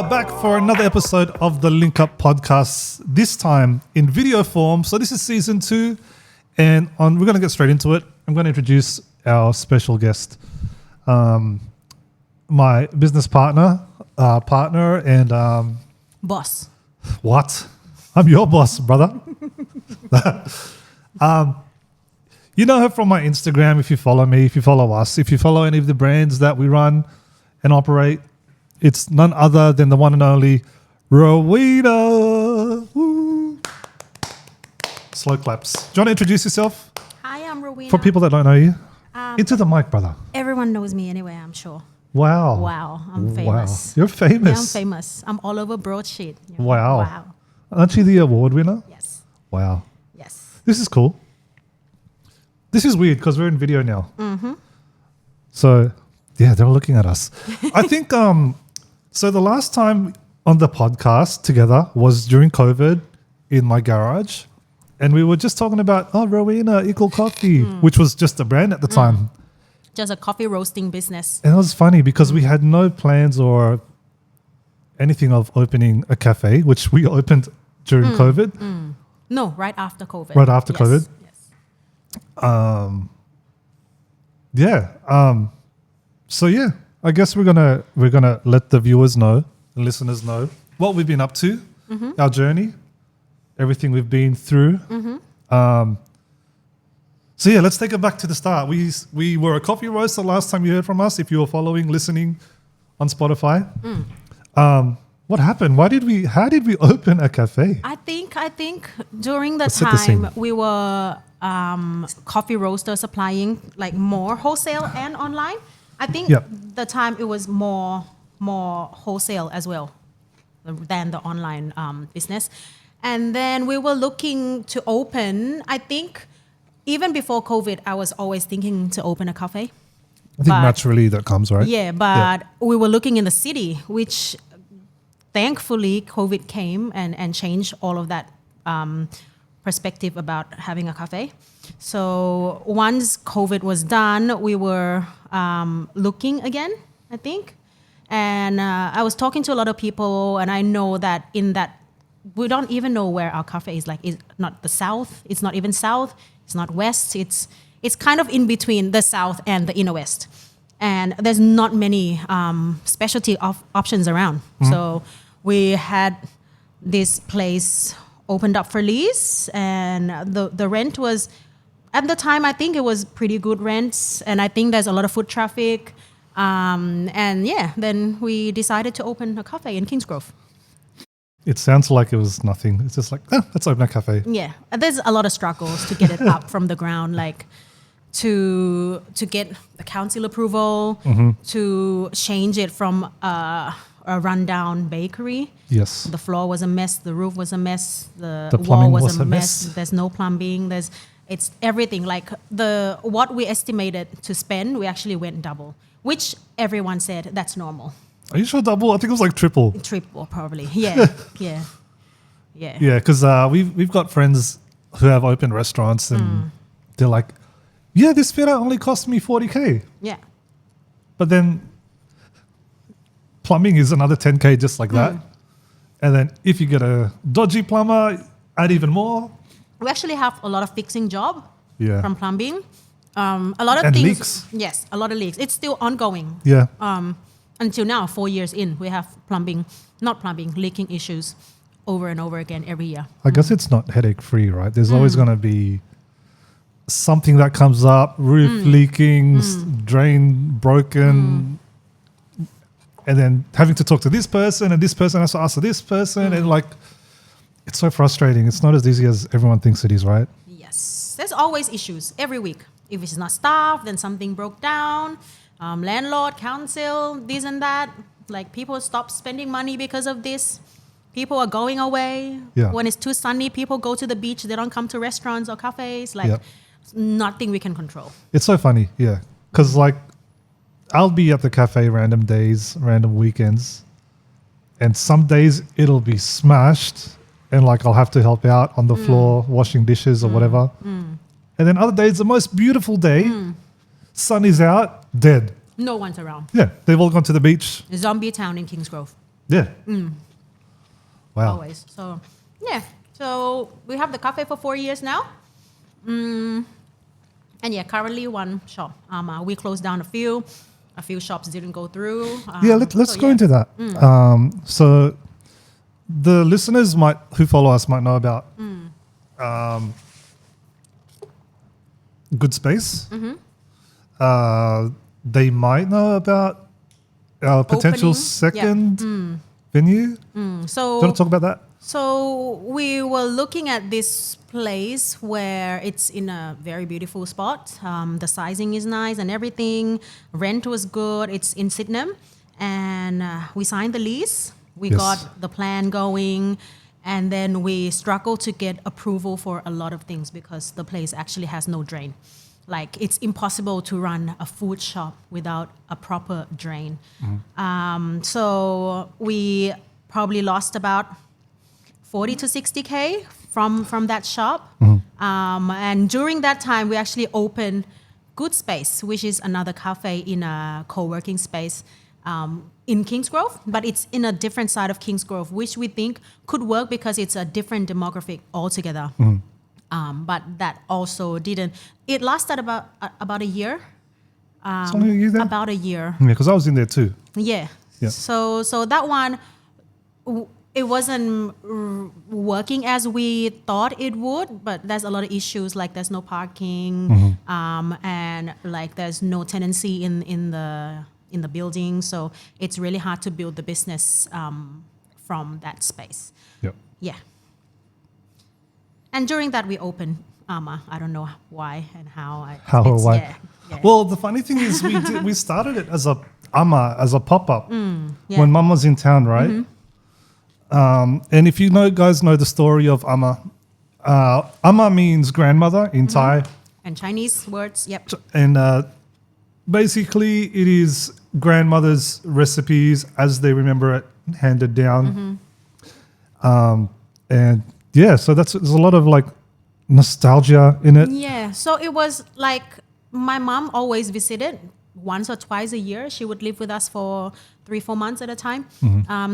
are back for another episode of the LinkUp podcast, this time in video form. So this is season 2, and we're going to get straight into it. I'm going to introduce our special guest, my business partner and... boss. What? I'm your boss, brother. You know her from my Instagram if you follow me, if you follow us, if you follow any of the brands that we run and operate. It's none other than the one and only Rowena. Woo. Slow claps. Do you want to introduce yourself? Hi, I'm Rowena. For people that don't know you. Into the mic, brother. Everyone knows me anyway, I'm sure. Wow. Wow, I'm famous. Wow. You're famous. Yeah, I'm famous. I'm all over broadsheet. You know? Wow. Wow. Aren't you the award winner? Yes. Wow. Yes. This is cool. This is weird because we're in video now. Mm-hmm. So, yeah, they're looking at us. I think, so the last time on the podcast together was during COVID in my garage. And we were just talking about, Rowena Equal Coffee, which was just a brand at the time. Just a coffee roasting business. And it was funny because we had no plans or anything of opening a cafe, which we opened during COVID. No, right after COVID. Right after COVID? Yes. So yeah, I guess we're gonna let the viewers know and listeners know what we've been up to, our journey, everything we've been through. So yeah, let's take it back to the start. We were a coffee roaster last time you heard from us. If you were listening on Spotify, what happened? How did we open a cafe? I think during the Let's set the time scene. we were coffee roaster supplying like more wholesale and online. I think the time it was more wholesale as well than the online business. And then we were looking to open, I think even before COVID, I was always thinking to open a cafe. I think naturally that comes, right? Yeah, but we were looking in the city, which thankfully COVID came and changed all of that perspective about having a cafe. So once COVID was done, we were looking again, I think. And I was talking to a lot of people, and I know that we don't even know where our cafe is. Like, it's not the south. It's not even south. It's not west. It's kind of in between the south and the inner west. And there's not many specialty options around. So we had this place opened up for lease, and the rent was, at the time, I think it was pretty good rents, and I think there's a lot of foot traffic. Then we decided to open a cafe in Kingsgrove. It sounds like it was nothing. It's just like, let's open a cafe. Yeah, there's a lot of struggles to get it up from the ground, like to get the council approval, to change it from a rundown bakery. Yes. The floor was a mess, the roof was a mess, the plumbing wall was a a mess. mess. There's no plumbing. It's everything. Like what we estimated to spend, we actually went double, which everyone said that's normal. Are you sure double? I think it was like triple. Triple probably. Yeah, yeah. Yeah, because we've got friends who have opened restaurants, and they're like, yeah, this fit out only cost me $40K. Yeah. But then plumbing is another $10K just like that. And then if you get a dodgy plumber, add even more. We actually have a lot of fixing job from plumbing. A lot of and things. Leaks. Yes, a lot of leaks. It's still ongoing. Yeah. Until now, 4 years in, we have leaking issues over and over again every year. I guess it's not headache free, right? There's always going to be something that comes up, roof leaking, drain broken, and then having to talk to this person, and this person has to ask this person, and like, it's so frustrating. It's not as easy as everyone thinks it is, right? Yes. There's always issues every week. If it's not staffed, then something broke down. Landlord, council, this and that. Like, people stop spending money because of this. People are going away. Yeah. When it's too sunny, people go to the beach. They don't come to restaurants or cafes. Like, nothing we can control. It's so funny, yeah. Because, like, I'll be at the cafe random days, random weekends, and some days it'll be smashed, and, like, I'll have to help out on the floor, washing dishes or whatever. And then other days, the most beautiful day, sun is out, dead. No one's around. Yeah, they've all gone to the beach. Zombie town in Kingsgrove. Yeah. Wow. Always. So yeah. So we have the cafe for 4 years now. And yeah, currently one shop. We closed down a few shops didn't go through. Let's go into that. So the listeners who follow us might know about Good Space. They might know about our potential Opening. second venue. So Do you want to talk about that? So we were looking at this place where it's in a very beautiful spot. The sizing is nice and everything. Rent was good. It's in Sydenham. And we signed the lease. We Yes. got the plan going. And then we struggled to get approval for a lot of things because the place actually has no drain. Like it's impossible to run a food shop without a proper drain. So we probably lost about 40 to 60K from that shop. And during that time, we actually opened Good Space, which is another cafe in a co-working space in Kingsgrove, but it's in a different side of Kingsgrove, which we think could work because it's a different demographic altogether. But that also didn't. It lasted about a year. It's only a year then? About a year. Yeah, because I was in there too. Yeah. Yeah. So that one, it wasn't working as we thought it would, but there's a lot of issues like there's no parking, and like there's no tenancy in the building, so it's really hard to build the business from that space. Yep. Yeah. And during that we opened Ama. I don't know why and how. How or why? Yeah. Well, the funny thing is we started it as a pop-up Yeah. when Mum was in town, right? And if you guys know the story of Amma, Amma means grandmother in Thai. And Chinese words, yep. And basically it is grandmother's recipes as they remember it handed down. And yeah, so there's a lot of like nostalgia in it. Yeah, so it was like my mom always visited once or twice a year. She would live with us for 3-4 months at a time.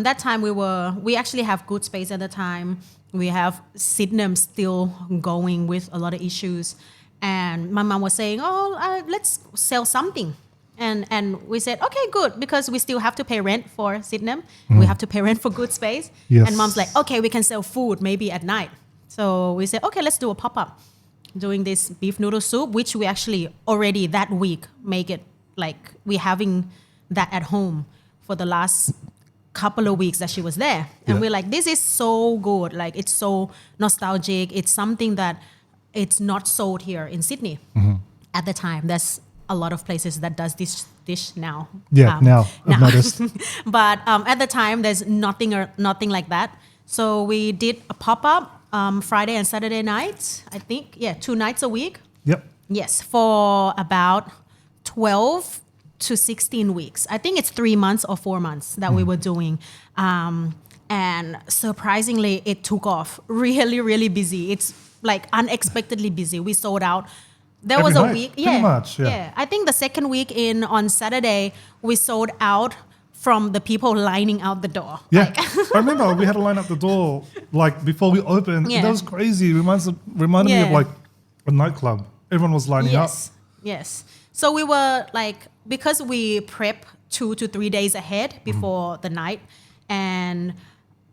That time we actually have Good Space at the time. We have Sydenham still going with a lot of issues. And my mom was saying, let's sell something. And we said, okay, good, because we still have to pay rent for Sydenham. We have to pay rent for Good Space. Yes. And mom's like, okay, we can sell food maybe at night. So we said, okay, let's do a pop-up. Doing this beef noodle soup, which we actually already that week make it like we're having that at home for the last couple of weeks that she was there. And we're like, this is so good. Like it's so nostalgic. It's something that it's not sold here in Sydney. At the time, there's a lot of places that does this dish now. Yeah, now I've noticed. But at the time, there's nothing like that. So we did a pop-up Friday and Saturday nights, I think. Yeah, 2 nights a week. Yep. Yes, for about 12 to 16 weeks. I think it's 3 months or 4 months that we were doing. And surprisingly, it took off. Really, really busy. It's like unexpectedly busy. We sold out. There Every was a night, week. pretty much, yeah. I think the second week on Saturday, we sold out from the people lining out the door. Yeah, Like, I remember we had to line up the door like before we opened. Yeah. That was crazy. Reminded me of Yeah. like a nightclub. Everyone was lining up. Yes. So we were like, because we prep 2 to 3 days ahead before the night. And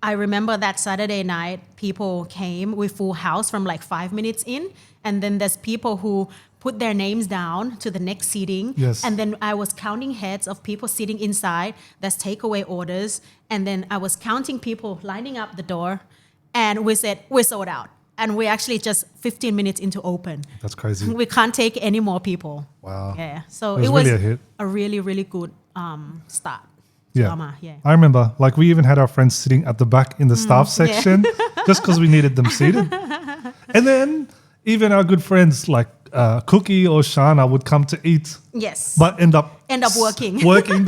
I remember that Saturday night, people came with full house from like 5 minutes in. And then there's people who put their names down to the next seating. Yes. And then I was counting heads of people sitting inside. There's takeaway orders. And then I was counting people lining up the door. And we said, we're sold out. And we're actually just 15 minutes into open. That's crazy. We can't take any more people. Wow. Yeah. So It it was was really a hit. a really, really good start. to Yeah. Ama. Yeah. I remember, like, we even had our friends sitting at the back in the staff section just because we needed them seated. And then even our good friends like Cookie or Shana would come to eat, Yes. but end up working.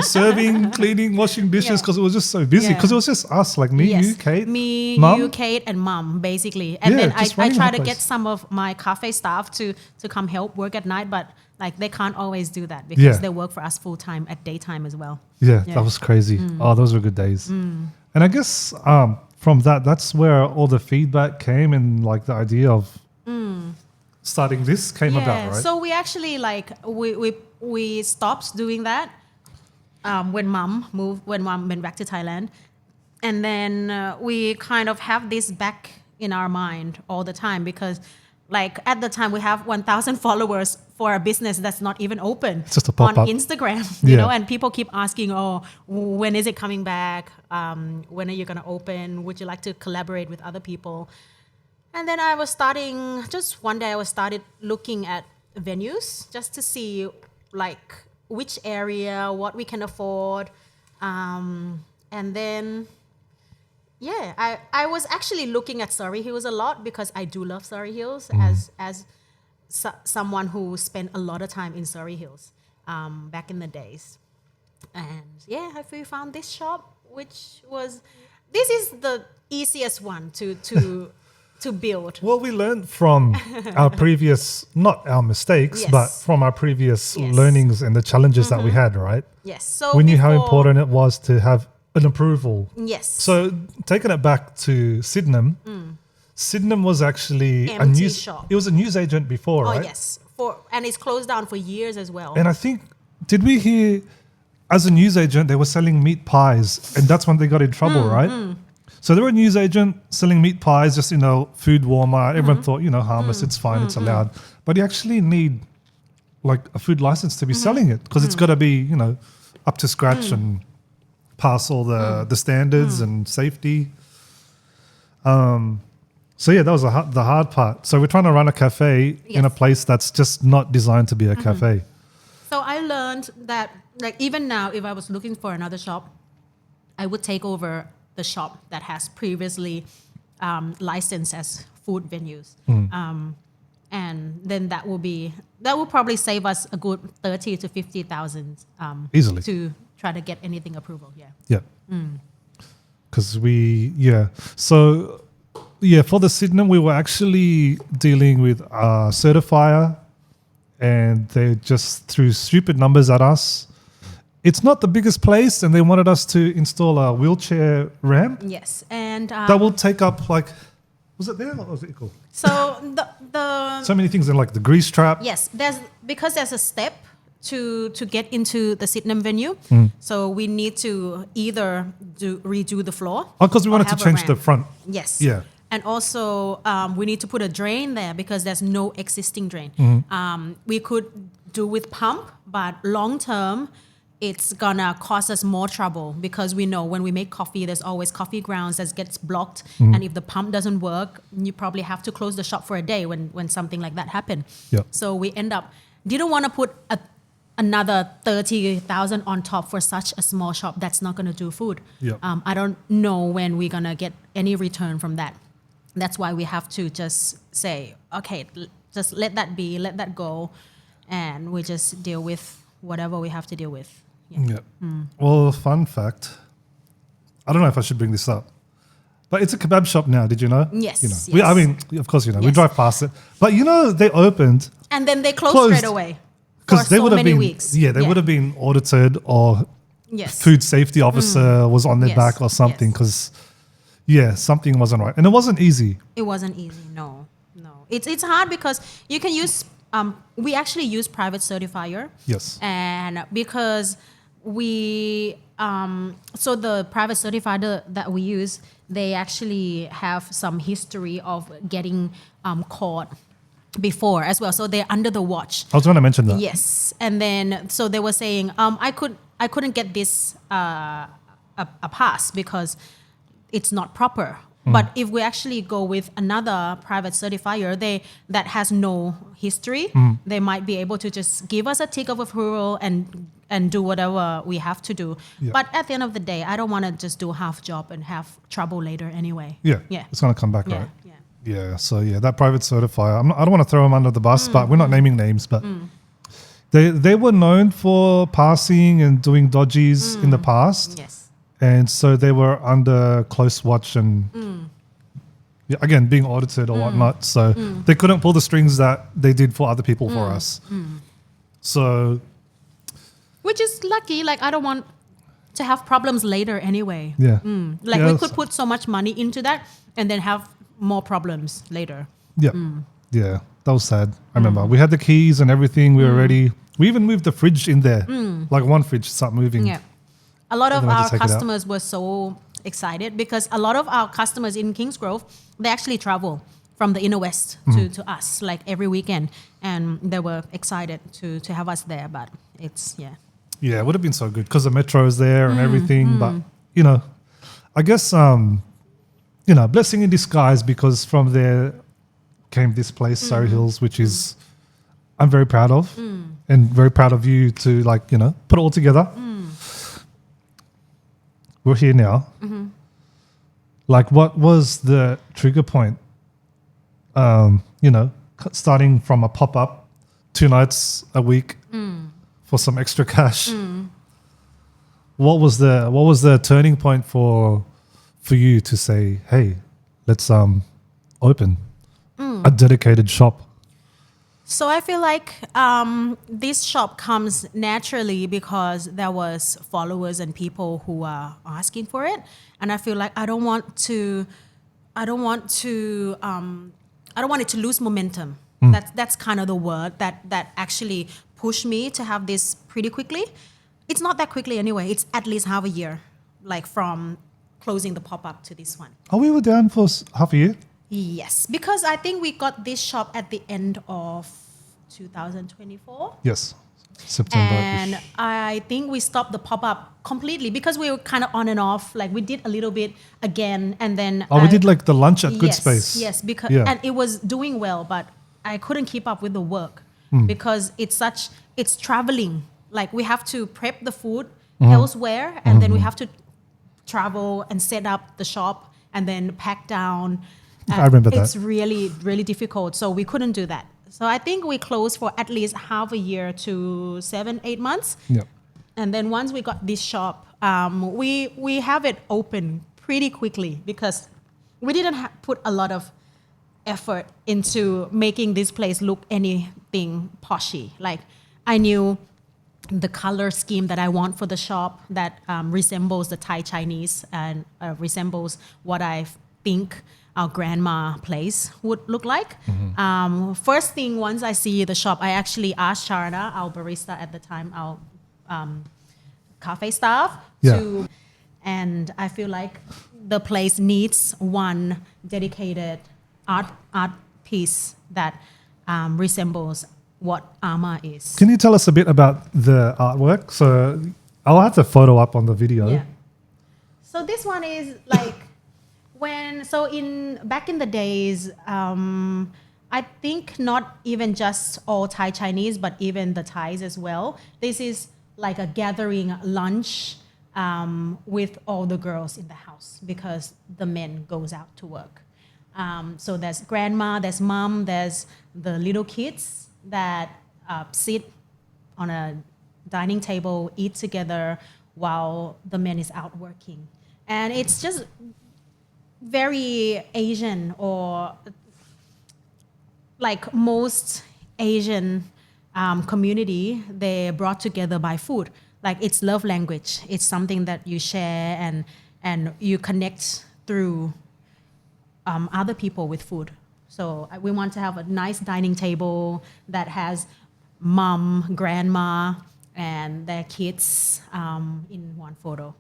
serving, cleaning, washing dishes Yeah. because it was just so busy. Yeah. Because it was just us, like me, Yes. you, Kate, Me, Mum. you, Kate, and Mum, basically. And Yeah, then I just running try the to place. get some of my cafe staff to come help work at night, but like they can't always do that because Yeah. they work for us full time at daytime as well. Yeah, Yeah. that was crazy. Oh, those were good days. And I guess from that's where all the feedback came, and like the idea of starting this came about, right? So we actually we stopped doing that when mom went back to Thailand, and then we kind of have this back in our mind all the time because like at the time we have 1,000 followers for a business that's not even open It's just a on pop-up. Instagram, you know, Yeah. and people keep asking, oh, when is it coming back? When are you going to open? Would you like to collaborate with other people? And then I was one day I started looking at venues just to see like which area, what we can afford. And then, I was actually looking at Surrey Hills a lot because I do love Surrey Hills as someone who spent a lot of time in Surrey Hills back in the days. And we found this shop, this is the easiest one to build. Well, we learned from our previous, not our mistakes, Yes. but from our previous Yes. learnings and the challenges that we had, right? Yes. So We knew how before- important it was to have an approval. Yes. So taking it back to Sydenham, Sydenham was actually Empty shop. It was a news agent before, Oh right? yes. And it's closed down for years as well. And I think, did we hear, as a news agent, they were selling meat pies, and that's when they got in trouble, right? So they were a news agent selling meat pies, just, food Walmart. Everyone thought, harmless, it's fine, it's allowed. But you actually need like a food license to be selling it because it's got to be, up to scratch and pass all the standards and safety. So that was the hard part. So we're trying to run a cafe in a Yes. place that's just not designed to be a cafe. So I learned that like even now if I was looking for another shop, I would take over the shop that has previously licensed as food venues. And then that will probably save us a good 30 to 50,000 Easily. to try to get anything approval. Yeah. Yeah. Because So, for the Sydenham, we were actually dealing with a certifier, and they just threw stupid numbers at us. It's not the biggest place, and they wanted us to install a wheelchair ramp Yes. And that will take up was it there or was it cool? so the So many things, in like the grease trap. yes, there's a step to get into the Sydenham venue. So we need to either redo the floor. Oh, because we or wanted to have a change the ramp. front. Yes. Yeah. And also, we need to put a drain there because there's no existing drain. We could do with pump, but long term, it's gonna cause us more trouble because we know when we make coffee, there's always coffee grounds that gets blocked. And if the pump doesn't work, you probably have to close the shop for a day when something like that happened. Yeah. So we didn't want to put another 30,000 on top for such a small shop that's not gonna do food. Yeah. I don't know when we're gonna get any return from that. That's why we have to just say, okay, just let that be, let that go, and we just deal with whatever we have to deal with. Yeah. Well, fun fact. I don't know if I should bring this up, but it's a kebab shop now. Did you know? Yes, I yes. mean, of course, we Yes. drive past it, but they opened And then they closed Closed. straight away for because they so would have many been weeks. they would have been audited, or Yes. food safety officer was on their Yes, back or something, yes. because something wasn't right, and it wasn't easy. It wasn't easy. No. It's hard because you can use. We actually use private certifier. Yes. And because we so the private certifier that we use, they actually have some history of getting caught before as well, so they're under the watch. I was going to mention that. Yes. And then so they were saying I couldn't get this a pass because it's not proper. But if we actually go with another private certifier, that has no history, they might be able to just give us a tick of approval and do whatever we have to do. Yeah. But at the end of the day, I don't want to just do a half job and have trouble later anyway. Yeah. Yeah. It's going to come back, Yeah. right? Yeah. Yeah, so that private certifier, I don't want to throw them under the bus, but we're not naming names, but they were known for passing and doing dodgies in the past. Yes. And so they were under close watch and, again, being audited or whatnot. So they couldn't pull the strings that they did for other people for us. So, Which is lucky. Like I don't want to have problems later anyway. Yeah. Like Yeah, we could put so much money into that and then have more problems later. Yeah. Yeah. That was sad. I remember. We had the keys and everything. We were ready. We even moved the fridge in there. Like one fridge started moving. Yeah. A lot of then we had our to take it out. customers were so excited because a lot of our customers in Kingsgrove, they actually travel from the inner west to us like every weekend, and they were excited to have us there. But it's Yeah, it would have been so good because the metro is there and everything. But, you know, I guess, you know, blessing in disguise because from there came this place, Surrey Hills, which is I'm very proud of and very proud of you to, like, you know, put it all together. We're here now. Like, what was the trigger point? You know, starting from a pop-up 2 nights a week for some extra cash. What was the turning point for you to say, hey, let's open a dedicated shop? So I feel like this shop comes naturally because there was followers and people who are asking for it, and I feel like I don't want it to lose momentum. That's kind of the word that actually pushed me to have this pretty quickly. It's not that quickly anyway. It's at least half a year, like from closing the pop-up to this one. Oh, we were down for half a year? Yes, because I think we got this shop at the end of 2024. Yes, September. And I think we stopped the pop-up completely because we were kind of on and off. Like we did a little bit again and then... we did like the lunch at Good Yes, Space. yes, because Yeah. and it was doing well, but I couldn't keep up with the work because it's traveling. Like we have to prep the food elsewhere and then we have to travel and set up the shop and then pack down. I remember that. It's really, really difficult. So we couldn't do that. So I think we closed for at least half a year to 7-8 months. Yeah. And then once we got this shop, we have it open pretty quickly because we didn't put a lot of effort into making this place look anything poshy. Like I knew the color scheme that I want for the shop that resembles the Thai Chinese and resembles what I think our grandma place would look like. First thing, once I see the shop, I actually asked Sharna, our barista at the time, our cafe staff, and I feel like the place needs one dedicated art piece that resembles what Ama is. Can you tell us a bit about the artwork? So I'll have the photo up on the video. Yeah. So this one is like back in the days, I think not even just all Thai Chinese, but even the Thais as well. This is like a gathering lunch with all the girls in the house because the men goes out to work. So there's grandma, there's mom, there's the little kids that sit on a dining table, eat together while the man is out working. And it's just very Asian, or like most Asian community, they're brought together by food. Like it's love language. It's something that you share and you connect through other people with food. So we want to have a nice dining table that has mom, grandma, and their kids in one photo.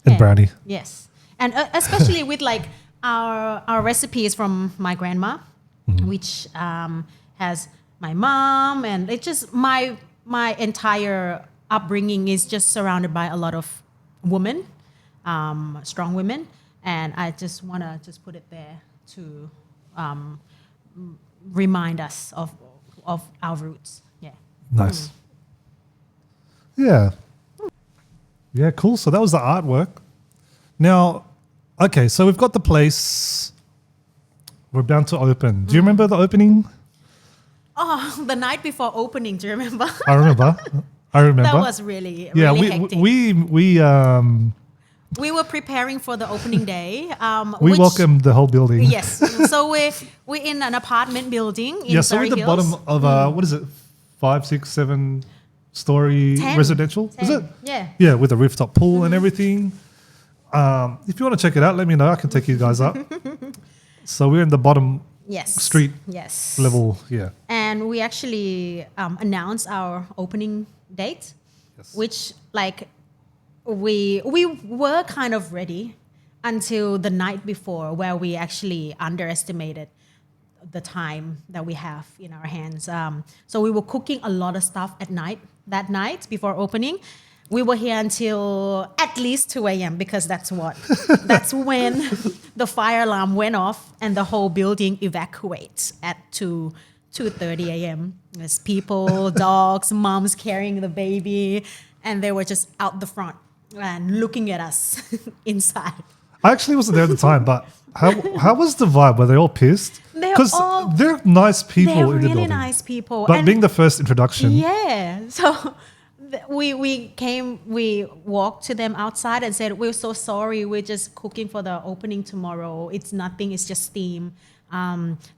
And Brownie. Yes. And especially with like our recipes from my grandma, which has my mom, and it's just my entire upbringing is just surrounded by a lot of women, strong women, and I just want to just put it there to remind us of our roots. Yeah. Nice. Yeah. Yeah, cool. So that was the artwork. Now, okay, so we've got the place. We're bound to open. Do you remember the opening? Oh, the night before opening, do you remember? I remember. That was really hectic. We were preparing for the opening day. We welcomed the whole building. Yes. So we're in an apartment building in so Surrey we're at the Hills. bottom of what is it? 5, 6, 7. story 10. residential. Is 10. it? Yeah. Yeah, with a rooftop pool and everything. If you want to check it out, let me know. I can take you guys up. So we're in the bottom Yes. street Yes. level. Yeah. And we actually announced our opening date, Yes. which like we were kind of ready until the night before, where we actually underestimated the time that we have in our hands. So we were cooking a lot of stuff at night. That night before opening, we were here until at least 2 a.m. because that's when the fire alarm went off and the whole building evacuates at 2:30 a.m. There's people, dogs, moms carrying the baby, and they were just out the front and looking at us inside. I actually wasn't there at the time, but how was the vibe? Were they all pissed? Because they're nice people They're in the really building. nice people. But And being the first introduction, yeah, so we walked to them outside and said, we're so sorry, we're just cooking for the opening tomorrow. It's nothing, it's just steam.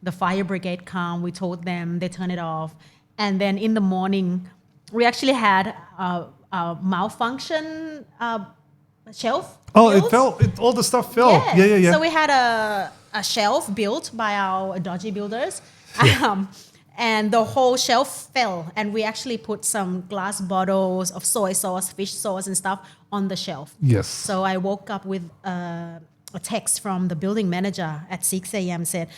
The fire brigade come, we told them, they turn it off. And then in the morning, we actually had a malfunction shelf. oh, built. it fell. All the stuff fell. Yeah. So we had a shelf built by our dodgy builders. And the whole shelf fell. And we actually put some glass bottles of soy sauce, fish sauce and stuff on the shelf. Yes. So I woke up with a text from the building manager at 6 a.m. said,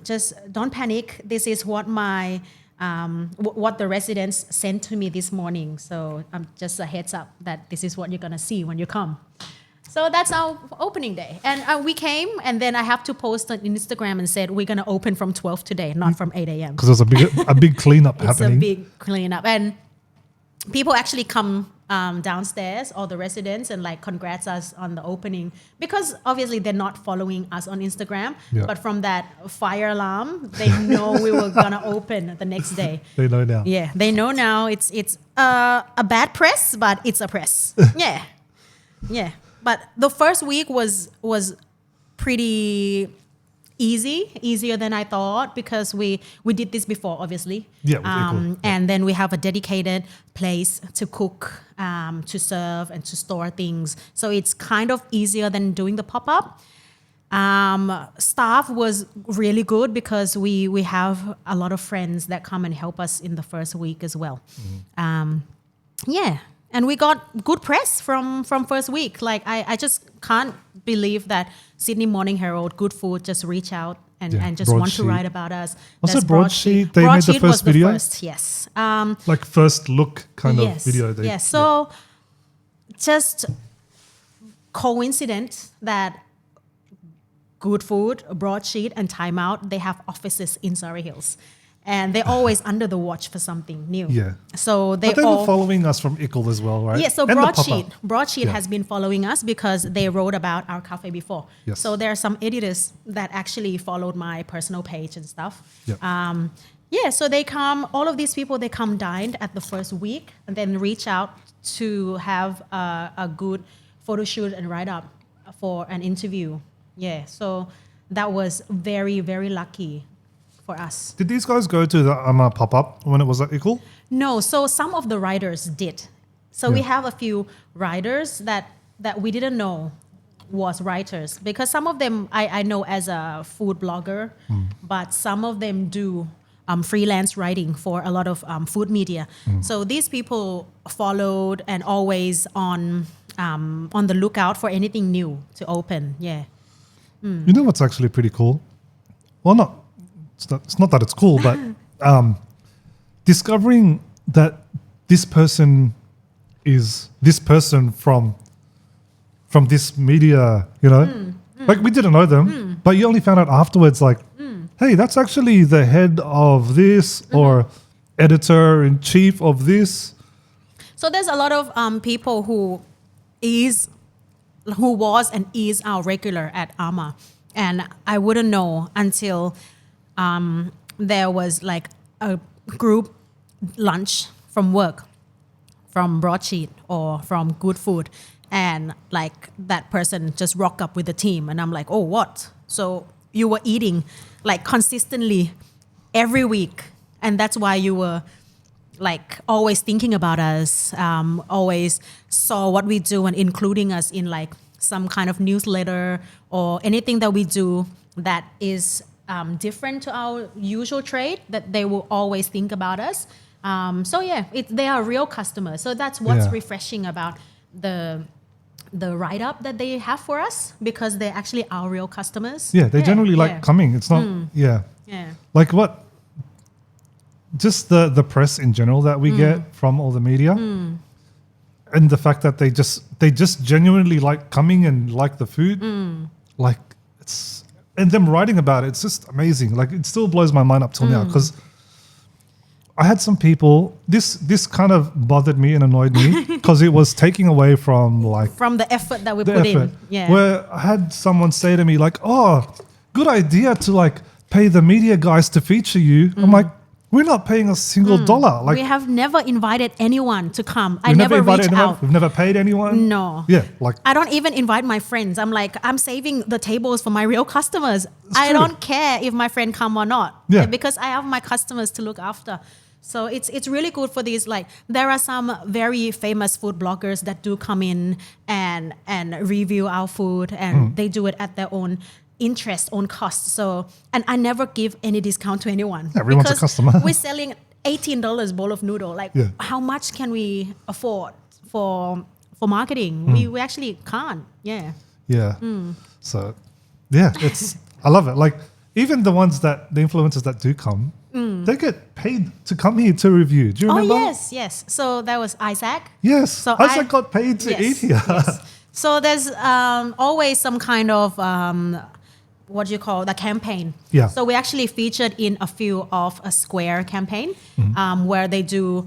just don't panic. This is what what the residents sent to me this morning. So just a heads up that this is what you're going to see when you come. So that's our opening day. And we came, and then I have to post on Instagram and said, we're going to open from 12 today, not from 8 a.m. Because there's a big cleanup It's happening. a big cleanup. And people actually come downstairs, all the residents, and like congrats us on the opening. Because obviously they're not following us on Instagram. Yeah. But from that fire alarm, they know we were going to open the next day. They know now. Yeah, they know now it's a bad press, but it's a press. Yeah. But the first week was pretty easier than I thought, because we did this before, obviously. Yeah, with Equal. And then we have a dedicated place to cook, to serve, and to store things. So it's kind of easier than doing the pop-up. Staff was really good because we have a lot of friends that come and help us in the first week as well. Yeah. And we got good press from first week. Like I just can't believe that Sydney Morning Herald, Good Food, just reach out and just want to write about us. Was That's it Broadsheet? They made the Broadsheet was first video? The first, yes. Like first look kind of video. Yes. So just coincidence that Good Food, Broadsheet, and Time Out, they have offices in Surrey Hills. And they're always under the watch for something new. Yeah. So they But they were following us from Ickle as well, right? Yeah, so And the pop-up. Broadsheet has been following us because they wrote about our cafe before. Yes. So there are some editors that actually followed my personal page and stuff. Yep. So they come, all of these people, they come dined at the first week and then reach out to have a good photo shoot and write up for an interview. Yeah, so that was very, very lucky for us. Did these guys go to the pop-up when it was at Ickle? No, so some of the writers did. So we have a few writers that we didn't know was writers, because some of them I know as a food blogger, but some of them do freelance writing for a lot of food media. So these people followed and always on the lookout for anything new to open. Yeah. You know what's actually pretty cool? Well, it's not that it's cool, but discovering that this person is this person from this media, like we didn't know them, but you only found out afterwards, like, hey, that's actually the head of this or editor-in-chief of this. So there's a lot of people who was and is our regular at Ama, and I wouldn't know until there was like a group lunch from work, from Broadsheet or from Good Food, and like that person just rock up with the team, and I'm like, oh, what? So you were eating like consistently every week, and that's why you were like always thinking about us, always saw what we do and including us in like some kind of newsletter or anything that we do that is different to our usual trade, that they will always think about us. So yeah, they are real customers. So that's what's Yeah. refreshing about the write-up that they have for us, because they're actually our real customers. Yeah, they generally like yeah. coming. It's not, yeah. Yeah. Like what? Just the press in general that we get from all the media, and the fact that they just genuinely like coming and like the food, like it's, and them writing about it, it's just amazing. Like it still blows my mind up till now, because I had some people, this kind of bothered me and annoyed me because it was taking away from like From the effort that we the put effort. in. Yeah. Where I had someone say to me like, "Oh, good idea to like pay the media guys to feature you." I'm like, we're not paying a single dollar. Like we have never invited anyone to come. I we've never invited reached anyone. out. We've never paid anyone. No. Yeah, like I don't even invite my friends. I'm like, I'm saving the tables for my real customers. I true. don't care if my friend come or not. Yeah. Because I have my customers to look after. So it's really good for these. Like there are some very famous food bloggers that do come in and review our food, and they do it at their own interest, own cost. So, and I never give any discount to anyone. Everyone's a because customer. We're selling $18 bowl of noodle. Like Yeah. how much can we afford for marketing? We actually can't. Yeah. yeah. So yeah, it's I love it. Like even the ones that the influencers that do come, they get paid to come here to review. Do you remember? Oh yes. So that was Isaac. Yes. So Isaac got paid to yes, eat here. yes. So there's always some kind of what do you call the campaign? Yeah. So we actually featured in a few of a Square campaign where they do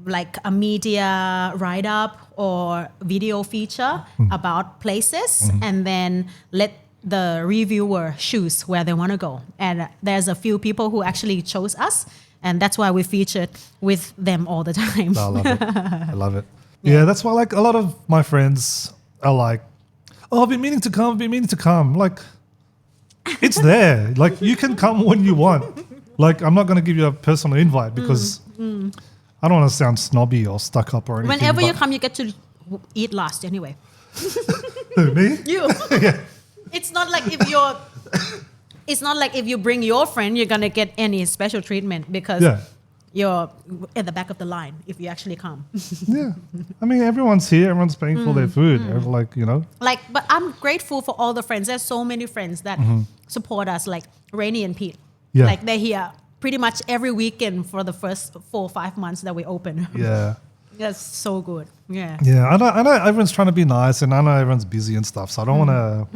like a media write-up or video feature about places, and then let the reviewer choose where they want to go. And there's a few people who actually chose us, and that's why we featured with them all the time. I love it. I love it. Yeah, that's why like a lot of my friends are like, "Oh, I've been meaning to come, been meaning to come." Like, it's there. Like, you can come when you want. Like, I'm not going to give you a personal invite because I don't want to sound snobby or stuck up or anything. Whenever you but- come, you get to eat last anyway. Who, me? You. It's not like if you're. It's not like if you bring your friend, you're gonna get any special treatment because Yeah. you're at the back of the line if you actually come. Yeah. I mean, everyone's here. Everyone's paying for their food. Like, you know. Like, but I'm grateful for all the friends. There's so many friends that support us, like Rainy and Pete. Yeah. Like they're here pretty much every weekend for the first 4 or 5 months that we open. Yeah. That's so good. Yeah. Yeah, I know everyone's trying to be nice, and I know everyone's busy and stuff. So I don't want to.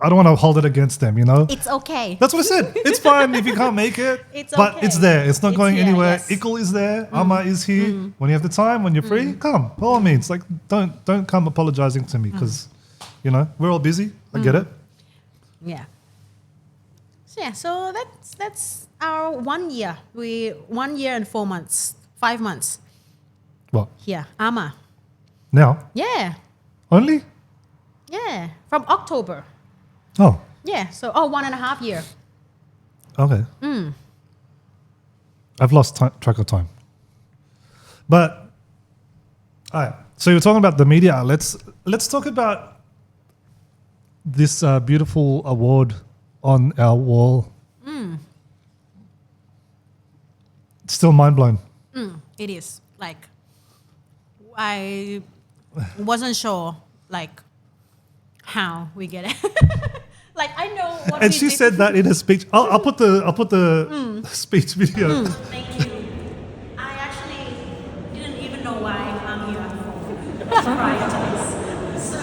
I don't want to hold it against them. You know. It's okay. That's what I said. It's fine if you can't make it. It's but okay. it's there. It's not It's going here, anywhere. yes. Ickle is there. Amma is here. When you have the time, when you're free, come. By all means, like don't come apologizing to me because, you know, we're all busy. I get it. Yeah. So yeah, so that's our 1 year. 1 year and 4 months, 5 months What here. Ama. now? Yeah. Only? Yeah. From October. Oh, Yeah. So 1.5 year. okay. I've lost track of time. But all right. So you're talking about the media outlets. Let's talk about this beautiful award on our wall. Still mind blown. It is. Like I wasn't sure like how we get it. Like I know what And we she did. said that in a speech. I'll put the speech video. Thank you. I actually didn't even know why I'm here prior to this. So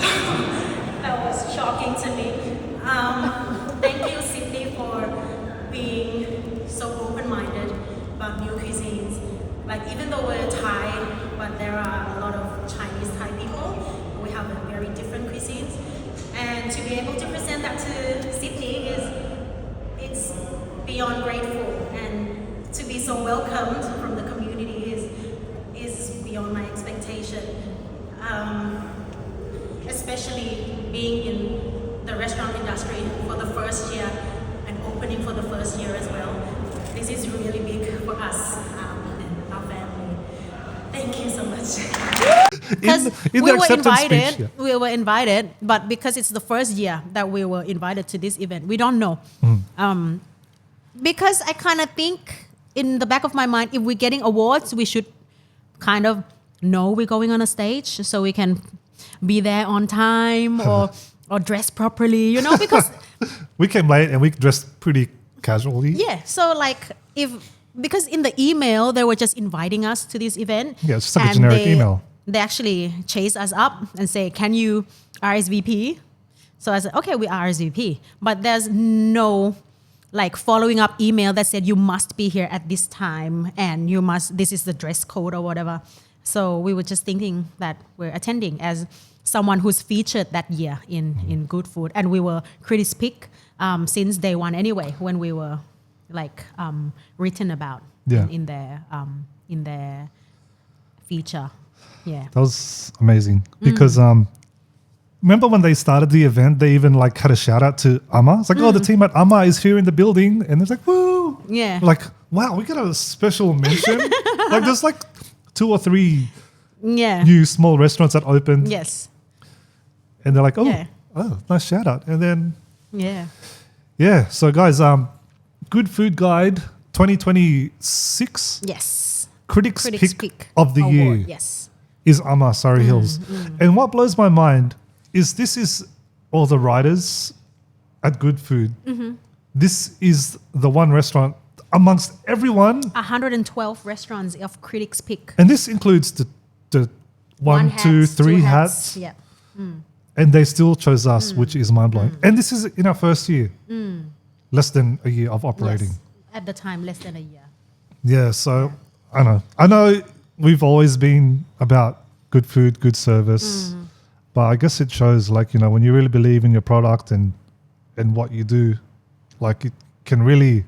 that was shocking to me. Thank you, Sydney, for being so open-minded about new cuisines. Like even though we're Thai, but there are a lot of Chinese Thai people. We have a very different cuisines. And to be able to present that to Sydney it's beyond grateful, and to be so welcomed from the community is beyond my expectation. Especially being in the restaurant industry for the first year and opening for the first year as well. This is really big for us and our family. Because in we the were acceptance invited, speech, yeah. we were invited, but because it's the first year that we were invited to this event, we don't know. Because I kind of think in the back of my mind, if we're getting awards, we should kind of know we're going on a stage so we can be there on time or dress properly, you know, because We came late and we dressed pretty casually. yeah, so like because in the email they were just inviting us to this event. Yeah, it's just like a and generic email. They actually chase us up and say, "Can you RSVP?" So I said, "Okay, we RSVP," but there's no like following up email that said you must be here at this time and you must. This is the dress code or whatever. So we were just thinking that we're attending as someone who's featured that year in Good Food, and we were critics pick since day one anyway when we were like written about Yeah. in their feature. Yeah. That was amazing because remember when they started the event, they even like had a shout out to Amma. It's like, oh, the team at Amma is here in the building, and it's like, woo! Yeah. We're like, wow, we got a special mention. Like, there's like 2 or 3 Yeah. new small restaurants that opened, Yes. and they're like, oh, Yeah. oh, nice shout out. And then Yeah. yeah, so guys, Good Food Guide 2026 Yes. Critics Critics Pick Pick of the Award. Year Yes. is Amma Surrey Hills. And what blows my mind is this is all the writers at Good Food. This is the one restaurant amongst everyone, 112 restaurants of Critics Pick. and this includes the one, two, hats, three 2 hats, Yeah. and they still chose us, which is mind blowing. And this is in our first year, less than a year of operating. Yes. At the time, less than a year. Yeah, so I know we've always been about good food, good service, but I guess it shows like, you know, when you really believe in your product and what you do, like it can really,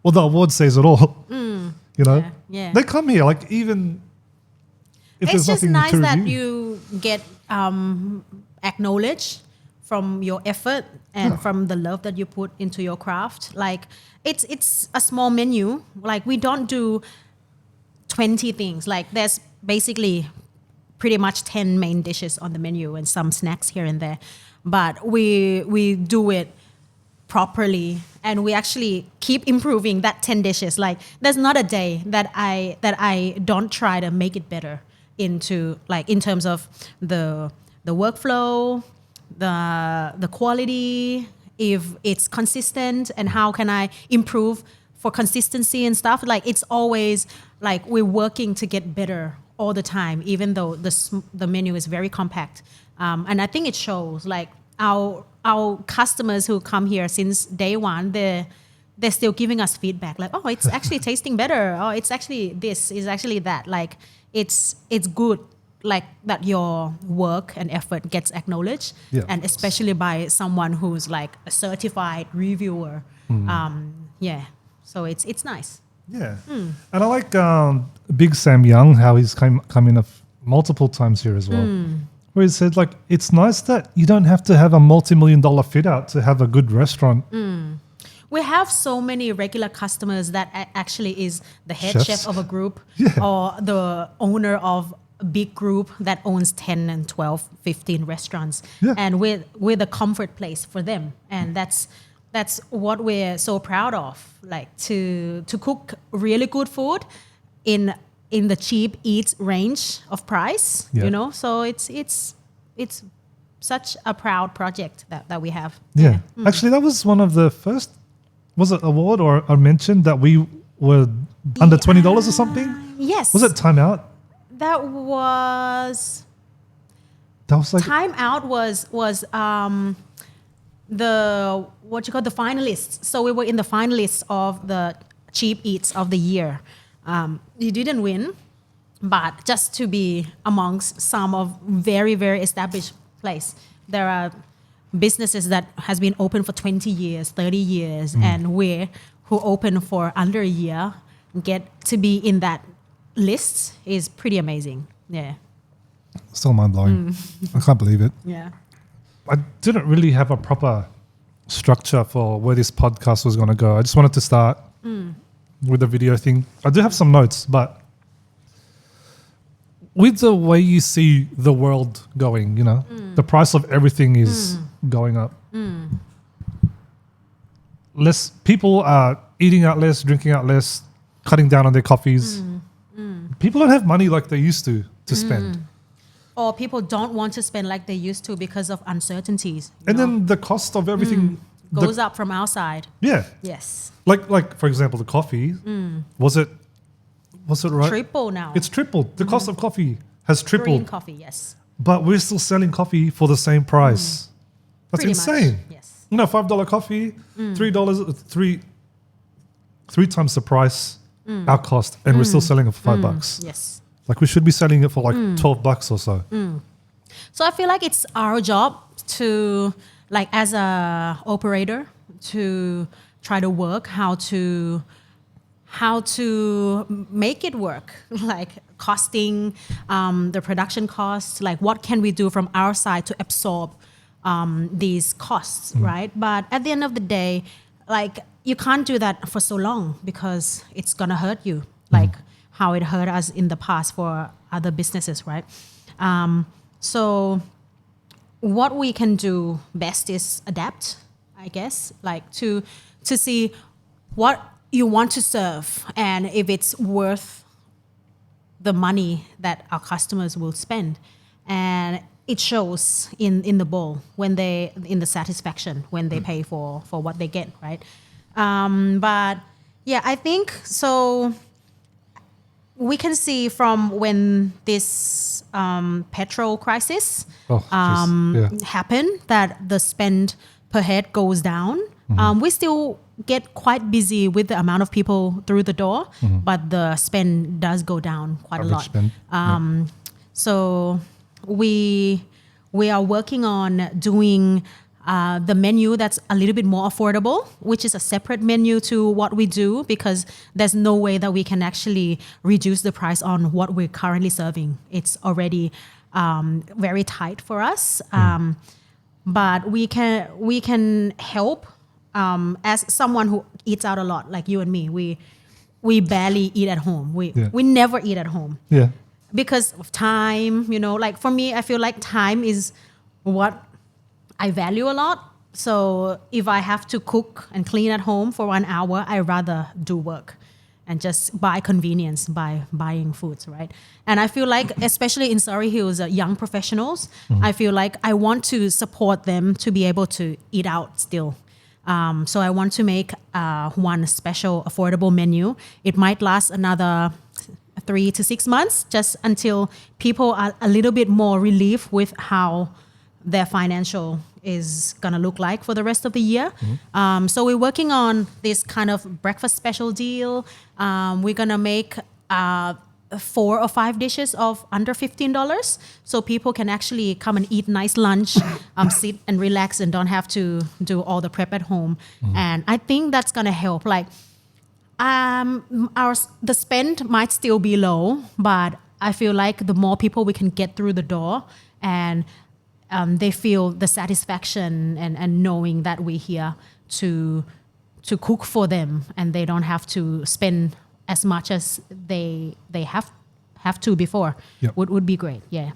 well, the award says it all, you know? Yeah. They come here, like even if It's there's just nothing nice to that review. you get acknowledged from your effort and from the love that you put into your craft. Like it's a small menu. Like we don't do 20 things. Like there's basically pretty much 10 main dishes on the menu and some snacks here and there. But we do it properly and we actually keep improving that 10 dishes. Like there's not a day that I don't try to make it better into like in terms of the workflow, the quality, if it's consistent and how can I improve for consistency and stuff. Like it's always like we're working to get better all the time, even though the menu is very compact. And I think it shows like our customers who come here since day one, they're still giving us feedback like, oh, it's actually tasting better. Oh, it's actually this, is actually that. Like it's good like that your work and effort gets acknowledged, Yeah. and especially by someone who's like a certified reviewer. Yeah, so it's nice. Yeah. And I like Big Sam Young, how he's come in multiple times here as well. Where he said, like, it's nice that you don't have to have a multi-million-dollar fit out to have a good restaurant. We have so many regular customers that actually is the head Chefs. chef of a group Yeah. or the owner of a big group that owns 10 and 12, 15 restaurants. Yeah. And we're the comfort place for them. And that's what we're so proud of, like to cook really good food in the cheap eats range of price, Yeah. you know? So it's such a proud project that we have. Yeah. Actually, that was one of the first, was it award or a mention that we were under $20 or something? Yes. Was it Time Out? That was That was like, Time Out was the the finalists. So we were in the finalists of the cheap eats of the year. You didn't win, but just to be amongst some of very, very established place. There are businesses that has been open for 20 years, 30 years, and we who open for under a year get to be in that list is pretty amazing. Yeah. still mind blowing. I can't believe it. Yeah. I didn't really have a proper structure for where this podcast was going to go. I just wanted to start with the video thing. I do have some notes, but with the way you see the world going, the price of everything is going up. Less people are eating out less, drinking out less, cutting down on their coffees. People don't have money like they used to spend. Or people don't want to spend like they used to because of uncertainties. And then the cost of everything goes up from our side. Yeah. Yes. Like for example, the coffee, was it right? Triple now. It's tripled. The cost of coffee has tripled. Green coffee, yes. But we're still selling coffee for the same price. That's Pretty insane. much, yes. $5 coffee, $3, three times the price, our cost, and we're still selling it for $5. Yes. Like we should be selling it for like $12 or so. So I feel like it's our job to, like as a operator, to try to work how to make it work, like costing, the production costs, like what can we do from our side to absorb these costs, right? But at the end of the day, like you can't do that for so long because it's gonna hurt you, like how it hurt us in the past for other businesses, right? So what we can do best is adapt, I guess, like to see what you want to serve and if it's worth the money that our customers will spend. And it shows in the bowl when they, in the satisfaction when they pay for what they get, right? But yeah, I think so. We can see from when this petrol crisis happened that the spend per head goes down. We still get quite busy with the amount of people through the door, but the spend does go down quite Average a lot. So we are working on doing the menu that's a little bit more affordable, which is a separate menu to what we do, because there's no way that we can actually reduce the price on what we're currently serving. It's already very tight for us. But we can help as someone who eats out a lot, like you and me. We barely eat at home. We never eat at home. Yeah. Because of time, like for me, I feel like time is what I value a lot. So if I have to cook and clean at home for 1 hour, I rather do work and just buy convenience by buying foods, right? And I feel like, especially in Surrey Hills, young professionals, I feel like I want to support them to be able to eat out still. So I want to make one special affordable menu. It might last another 3 to 6 months, just until people are a little bit more relieved with how their financial is gonna look like for the rest of the year. So we're working on this kind of breakfast special deal. We're gonna make 4 or 5 dishes of under $15, so people can actually come and eat nice lunch, sit and relax, and don't have to do all the prep at home. And I think that's gonna help. Like, the spend might still be low, but I feel like the more people we can get through the door, and they feel the satisfaction and knowing that we're here to cook for them, and they don't have to spend as much as they have to before, would be great. Yeah.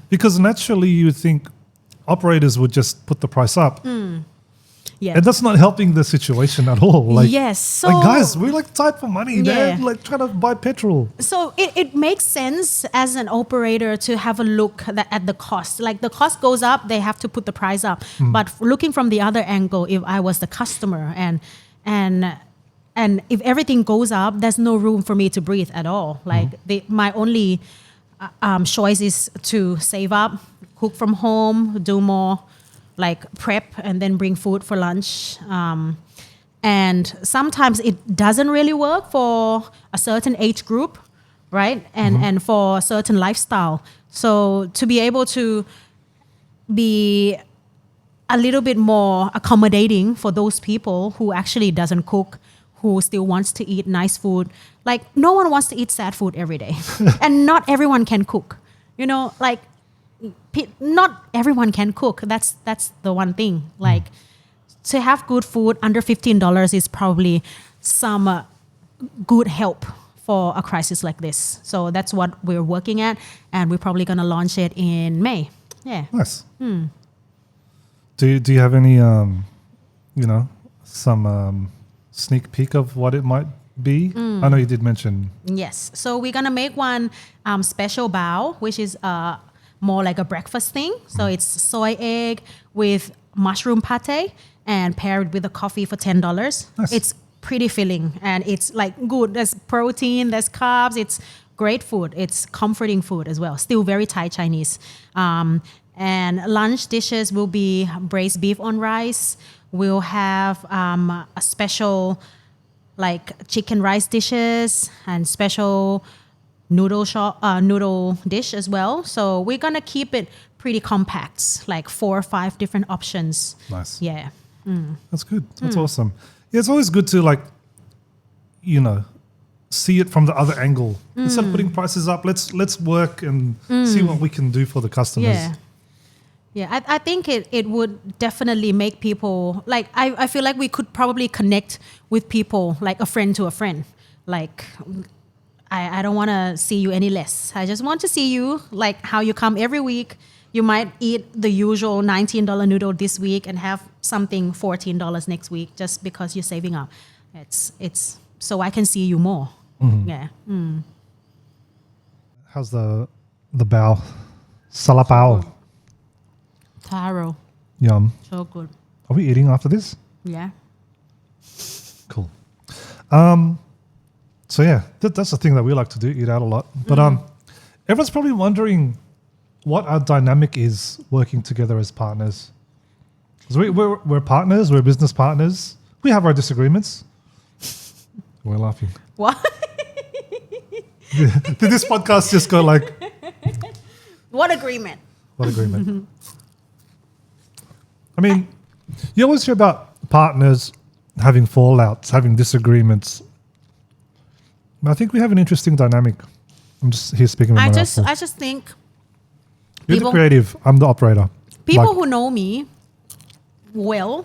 Because naturally you would think operators would just put the price up. Yeah. And that's not helping the situation at all. Like, yes. So, like guys, we're like tight for money, man. Like trying to buy petrol. So it makes sense as an operator to have a look at the cost. Like the cost goes up, they have to put the price up. But looking from the other angle, if I was the customer and if everything goes up, there's no room for me to breathe at all. Like my only choice is to save up, cook from home, do more like prep, and then bring food for lunch. And sometimes it doesn't really work for a certain age group, right? And for a certain lifestyle. So to be able to be a little bit more accommodating for those people who actually doesn't cook, who still wants to eat nice food. Like no one wants to eat sad food every day. And not everyone can cook. Like not everyone can cook. That's the one thing. Like to have good food under $15 is probably some good help for a crisis like this. So that's what we're working at, and we're probably going to launch it in May. Yeah. Nice. Do you have any some sneak peek of what it might be? I know you did mention. Yes. So we're gonna make one special bao, which is more like a breakfast thing. So it's soy egg with mushroom pate and paired with a coffee for $10. Nice. It's pretty filling and it's like good. There's protein, there's carbs. It's great food. It's comforting food as well. Still very Thai Chinese. And lunch dishes will be braised beef on rice. We'll have a special like chicken rice dishes and special noodle dish as well. So we're gonna keep it pretty compact, like 4 or 5 different options. Nice. Yeah. That's good. That's awesome. Yeah, it's always good to see it from the other angle. Instead of putting prices up, let's work and see what we can do for the customers. Yeah. Yeah, I think it would definitely make people, like, I feel like we could probably connect with people like a friend to a friend. Like, I don't want to see you any less. I just want to see you, like how you come every week. You might eat the usual $19 noodle this week and have something $14 next week just because you're saving up. It's so I can see you more. Yeah. How's the bao? Salapao. Taro. Yum. So good. Are we eating after this? Yeah. Cool. So yeah, that's the thing that we like to do, eat out a lot. But everyone's probably wondering what our dynamic is working together as partners. 'Cause we're partners, we're business partners. We have our disagreements. We're laughing. What? Did this podcast just go like, What agreement? what agreement? I mean, you always hear about partners having fallouts, having disagreements. But I think we have an interesting dynamic. I'm just here speaking with my mouth. I just think You're people- the creative. I'm the operator. people Like, who know me well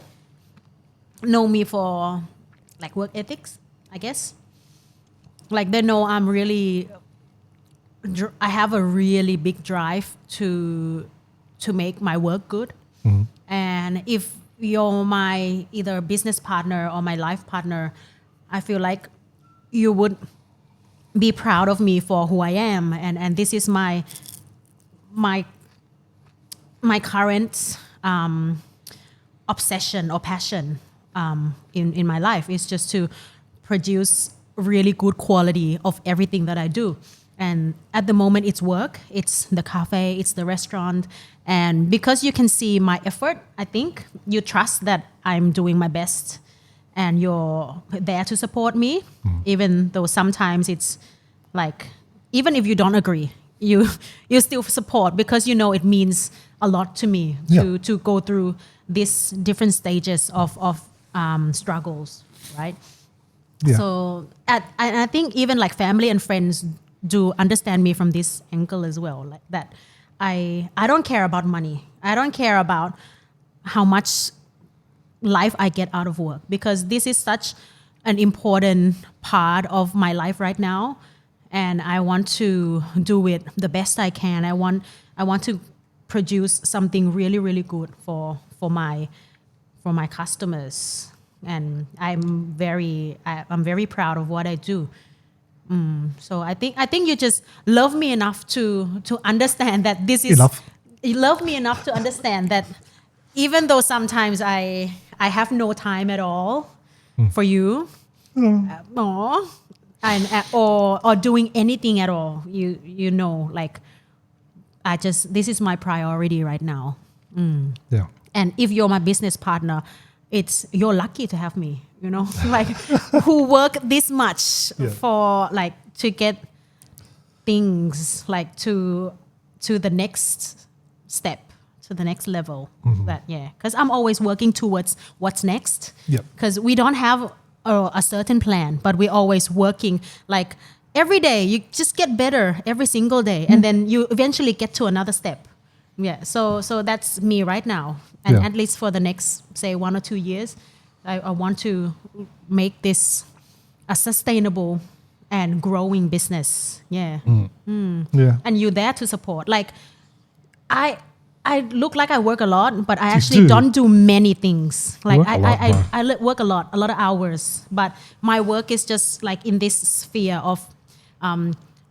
know me for like work ethics, I guess. Like they know I'm really, I have a really big drive to make my work good. And if you're my either business partner or my life partner, I feel like you would be proud of me for who I am. And this is my current obsession or passion in my life is just to produce really good quality of everything that I do. And at the moment it's work, it's the cafe, it's the restaurant. And because you can see my effort, I think you trust that I'm doing my best and you're there to support me, even though sometimes it's like, even if you don't agree, you still support because you know it means a lot to me to go through these different stages of struggles, right? Yeah. So I think even like family and friends do understand me from this angle as well, like that I don't care about money. I don't care about how much life I get out of work because this is such an important part of my life right now, and I want to do it the best I can. I want to produce something really, really good for my customers, and I'm very proud of what I do. So I think you just love me enough to understand that this is Enough. You love me enough to understand that even though sometimes I have no time at all for you, or doing anything at all, you know, like this is my priority right now. Yeah. And if you're my business partner, you're lucky to have me, you know, like who work this much for like to get things like to the next step, to the next level. Because I'm always working towards what's next. Because we don't have a certain plan, but we're always working like every day. You just get better every single day, and then you eventually get to another step. Yeah, so that's me right now, and at least for the next, say, 1 or 2 years, I want to make this a sustainable and growing business. Yeah. Yeah. And you're there to support. Like I look like I work a lot, but I You actually do. don't do many things. Like work a lot, bro. I work a lot of hours, but my work is just like in this sphere of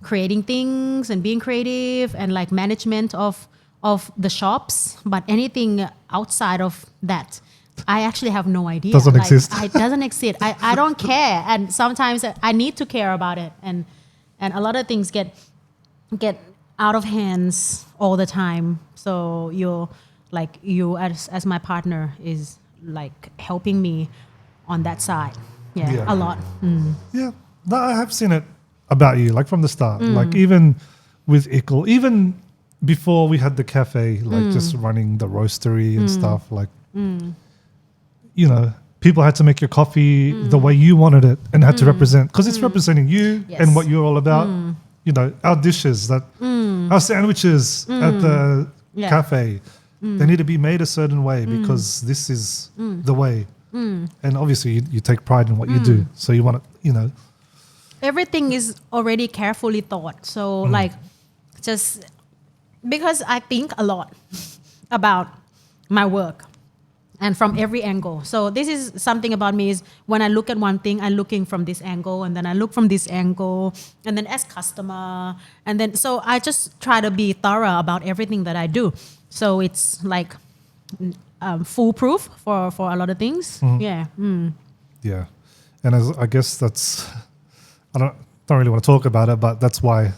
creating things and being creative and like management of the shops. But anything outside of that, I actually have no idea. Doesn't Like, exist. It doesn't exist. I don't care, and sometimes I need to care about it, and a lot of things get out of hands all the time. So you as my partner is like helping me on that side. Yeah, Yeah. a lot. Yeah, no, I have seen it about you, like from the start. Like even with Ickle, even before we had the cafe, like just running the roastery and stuff, like, you know, people had to make your coffee the way you wanted it and had to represent, because it's representing you Yes. and what you're all about. You know, our dishes, that our sandwiches at the Yeah. cafe, they need to be made a certain way because this is the way. And obviously you take pride in what you do. So you want to, you know, Everything is already carefully thought. So like just because I think a lot about my work and from every angle. So this is something about me is when I look at one thing, I'm looking from this angle, and then I look from this angle, and then as customer, and then so I just try to be thorough about everything that I do. So it's like foolproof for a lot of things. Yeah. yeah. And as I guess that's, I don't really want to talk about it, but that's why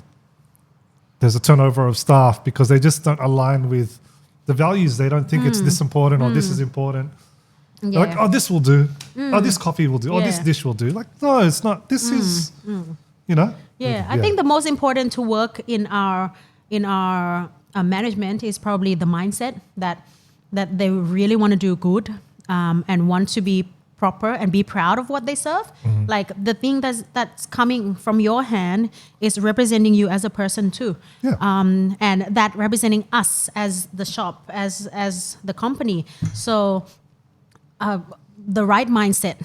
there's a turnover of staff, because they just don't align with the values. They don't think it's this important or this is important. They're like, oh, this will do. Oh, this coffee will do. Or this Yeah. dish will do. Like, no, it's not. This is, you know? Yeah, I think the most important to work in our management is probably the mindset that they really want to do good and want to be proper and be proud of what they serve. Like the thing that's coming from your hand is representing you as a person too. Yeah. And that representing us as the shop, as the company. So the right mindset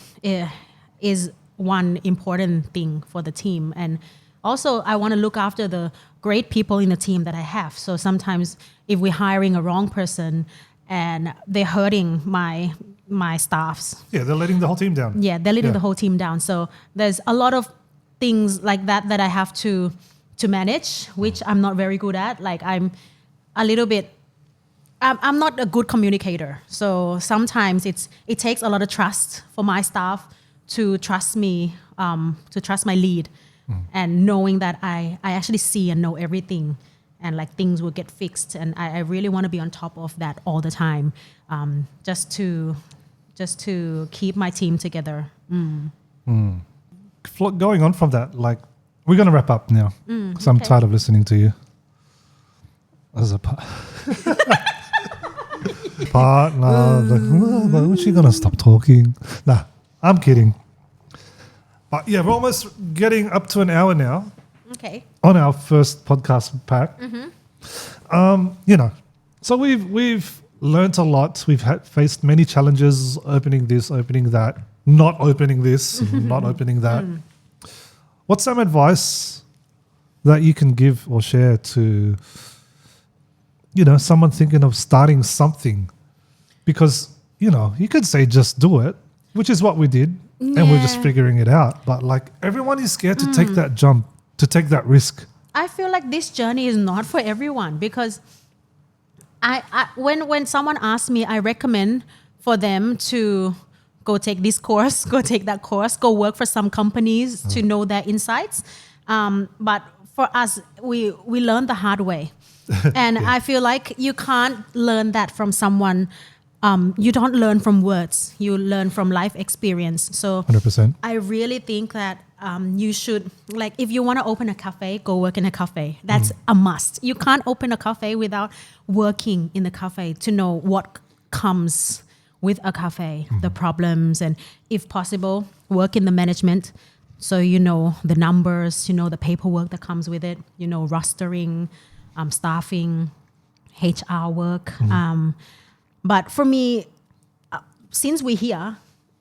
is one important thing for the team. And also I want to look after the great people in the team that I have. So sometimes if we're hiring a wrong person and they're hurting my staffs, Yeah, they're letting the whole team down. yeah, they're letting Yeah. the whole team down. So there's a lot of things like that I have to manage, which I'm not very good at. Like I'm a little bit, I'm not a good communicator. So sometimes it takes a lot of trust for my staff to trust me, to trust my lead, and knowing that I actually see and know everything, and like things will get fixed. And I really want to be on top of that all the time, just to keep my team together. Going on from that, like, we're going to wrap up now because I'm okay. tired of listening to you. As a partner, when is she going to stop talking? Nah, I'm kidding. But yeah, we're almost getting up to an hour now Okay. on our first podcast pack. You know, so we've learnt a lot. We've faced many challenges, opening this, opening that, not opening this, not opening that. What's some advice that you can give or share to, you know, someone thinking of starting something? Because, you know, you could say just do it, which is what we did, and we're just Yeah. figuring it out. But like, everyone is scared to take that jump, to take that risk. I feel like this journey is not for everyone, because when someone asks me, I recommend for them to go take this course, go take that course, go work for some companies to know their insights. But for us, we learn the hard way. And I feel like you can't learn that from someone. You don't learn from words. You learn from life experience. So 100%. I really think that you should, like, if you want to open a cafe, go work in a cafe. That's a must. You can't open a cafe without working in the cafe to know what comes with a cafe, the problems, and if possible, work in the management. So you know the numbers, you know the paperwork that comes with it, you know rostering, staffing, HR work. But for me, since we're here,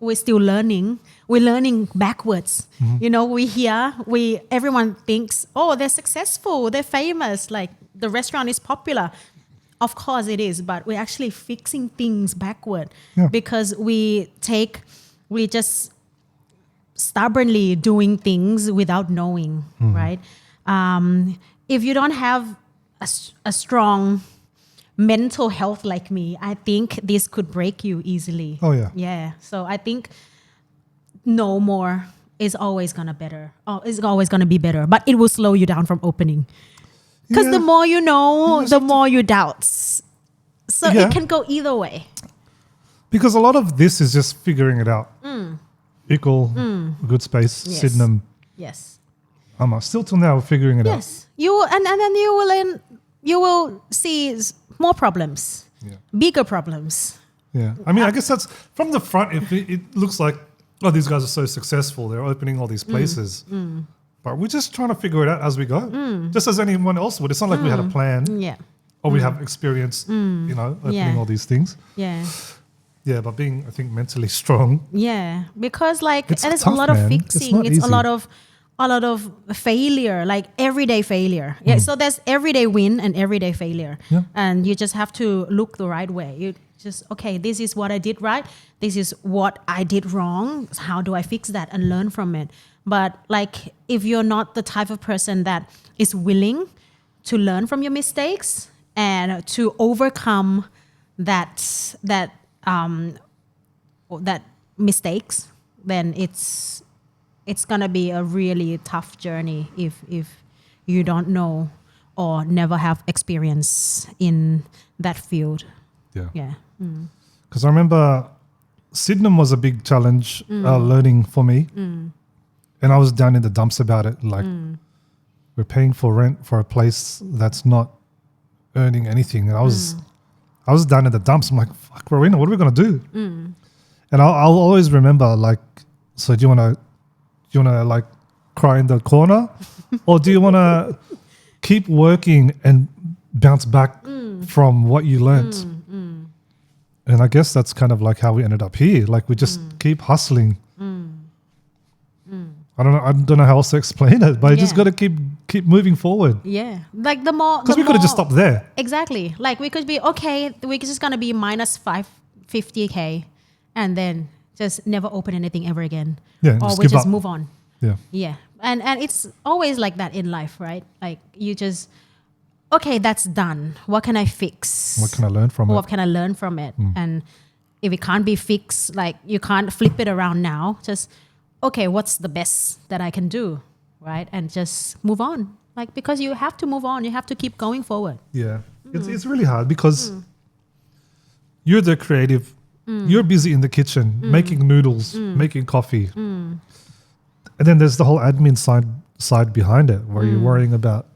we're still learning. We're learning backwards. You know, everyone thinks, oh, they're successful, they're famous, like the restaurant is popular. Of course it is, but we're actually fixing things backward because we just stubbornly doing things without knowing, right? If you don't have a strong mental health like me, I think this could break you easily. Oh yeah. Yeah. So I think know more is always gonna better. Oh, is always gonna be better, but it will slow you down from opening. Because the more you know, the more you doubt. So it can go either way. Because a lot of this is just figuring it out. Equal, good space, Yes. Sydenham. Yes. Still till now, we're figuring it out. Yes. And then you will see more problems, bigger problems. Yeah. I mean, I guess that's from the front. If it looks like, oh, these guys are so successful, they're opening all these places. But we're just trying to figure it out as we go, just as anyone else would. It's not like we had a plan or we have experience, opening all these things. Yeah. Yeah, but being, I think, mentally strong. Yeah, because It's and it's tough, a lot of man. fixing. It's It's not a lot of failure, like everyday failure. Yeah, so there's everyday win and everyday failure, and you just have to look the right way. You just this is what I did right. This is what I did wrong. How do I fix that and learn from it? But like, if you're not the type of person that is willing to learn from your mistakes and to overcome that mistakes, then it's gonna be a really tough journey if you don't know or never have experience in that field. Yeah. Because I remember Sydenham was a big challenge learning for me. And I was down in the dumps about it. Like, we're paying for rent for a place that's not earning anything. And I was down in the dumps. I'm like, fuck, Rowena, what are we going to do? And I'll always remember, like, so do you want to like cry in the corner? Or do you want to keep working and bounce back from what you learnt? And I guess that's kind of like how we ended up here. Like, we just keep hustling. I don't know how else to explain it, but you just got to keep moving forward. Yeah, like the more, because we could have just stopped there. Exactly. Like, we could be we're just gonna be minus 550K, and then just never open anything ever again. Yeah, or just we give just up. move on. Yeah, and it's always like that in life, right? Like, you just that's done. What can I fix? What can I learn from it? What can I learn from it? And if it can't be fixed, like, you can't flip it around now. Just what's the best that I can do, right? And just move on. Like, because you have to move on. You have to keep going forward. Yeah, it's really hard because you're the creative. You're busy in the kitchen making noodles, making coffee, and then there's the whole admin side behind it, where you're worrying about,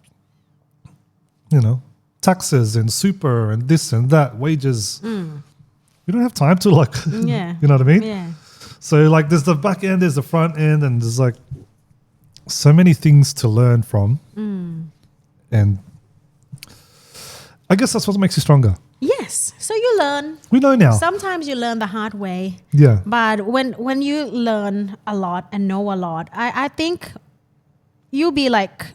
taxes and super and this and that, wages. We don't have time to you know what I mean? Yeah. So, like, there's the back end, there's the front end, and there's like so many things to learn from. And I guess that's what makes you stronger. Yes. So you learn. We know now. Sometimes you learn the hard way. Yeah. But when you learn a lot and know a lot, I think you'll be like,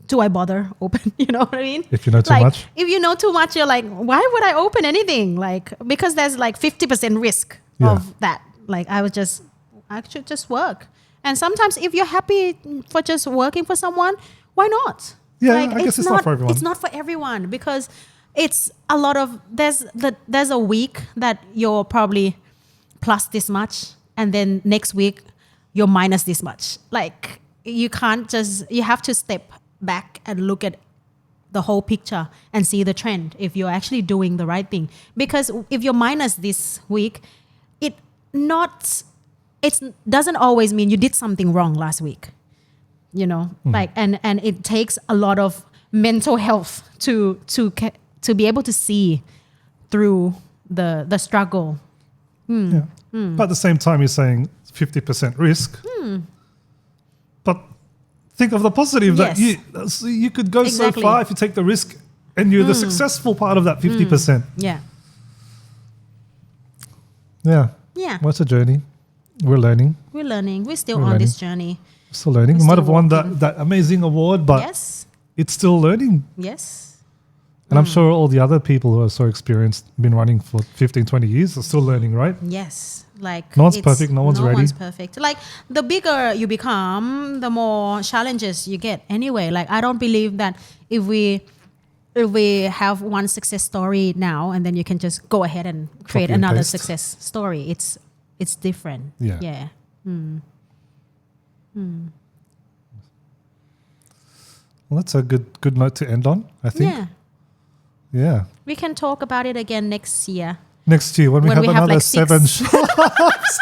do I bother open? You know what I mean? If you know too much. If you know too much, you're like, why would I open anything? Like, because there's like 50% risk of that. Like, I should just work. And sometimes if you're happy for just working for someone, why not? Yeah, like, I guess it's not for everyone. It's not for everyone, because it's a lot of, there's a week that you're probably plus this much, and then next week you're minus this much. Like, you have to step back and look at the whole picture and see the trend if you're actually doing the right thing. Because if you're minus this week, it doesn't always mean you did something wrong last week, like, and it takes a lot of mental health to be able to see through the struggle. But at the same time, you're saying 50% risk. But think of the positive, that you could go so far if you take the risk and you're the successful part of that 50%. Yeah. Yeah. Yeah. What's a journey? We're learning. We're learning. We're still We're on learning. this journey. Still learning. We're We might still have won walking. that amazing award, but Yes. it's still learning. Yes. And I'm sure all the other people who are so experienced, been running for 15, 20 years, are still learning, right? Yes. Like No one's it's- perfect, no one's ready. No one's perfect. Like the bigger you become, the more challenges you get anyway. Like I don't believe that if we have one success story now and then you can just go ahead and create Copy and another paste. success story. It's different. Yeah. Yeah. Well, that's a good note to end on, I think. Yeah. Yeah. We can talk about it again next year. Next year, when we have another like 7 6. shots.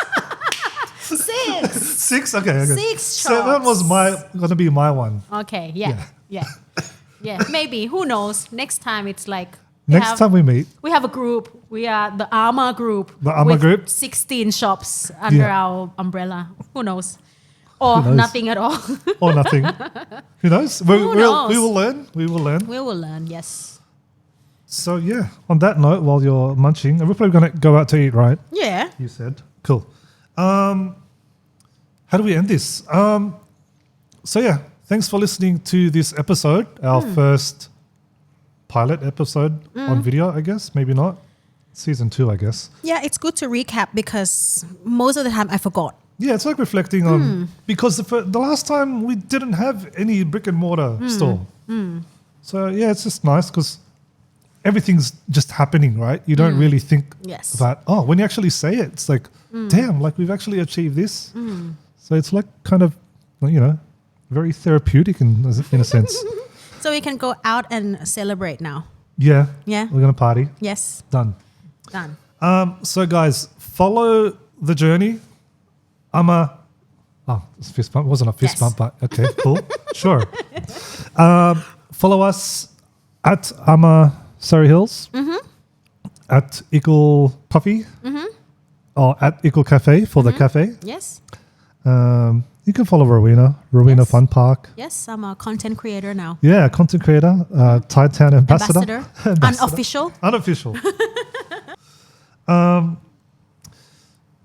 6. 6? Okay. 6 7 shots. was going to be my one. Okay. Yeah. Yeah. Maybe. Who knows? Next time it's like Next time we meet, we have a group. We are the Arma group. The Arma with group? 16 shops under Yeah. our umbrella. Who knows? Or knows? nothing at all. or nothing. Who knows? We knows? will learn. We will learn. We will learn. Yes. So, yeah, on that note, while you're munching, we're probably going to go out to eat, right? Yeah. You said. Cool. How do we end this? So, yeah, thanks for listening to this episode, our first pilot episode on video, I guess. Maybe not. Season 2, I guess. Yeah. It's good to recap because most of the time I forgot. Yeah, it's like reflecting on, because the last time we didn't have any brick and mortar store. So, yeah, it's just nice because everything's just happening, right? You don't really think Yes. about, when you actually say it, it's like, damn, like we've actually achieved this. So it's like kind of, very therapeutic in a sense. So we can go out and celebrate now. Yeah. Yeah. We're going to party. Yes. Done. Done. So guys, follow the journey. It's fist bump. It wasn't a fist Yes. bump, but okay, cool. Sure. Follow us at Surrey Hills, at Eagle Puffy, or at Eagle Cafe for the cafe. Yes. You can follow Rowena Yes. Fun Park. Yes. I'm a content creator now. Yeah, content creator, Tide Town ambassador. Unofficial. Unofficial.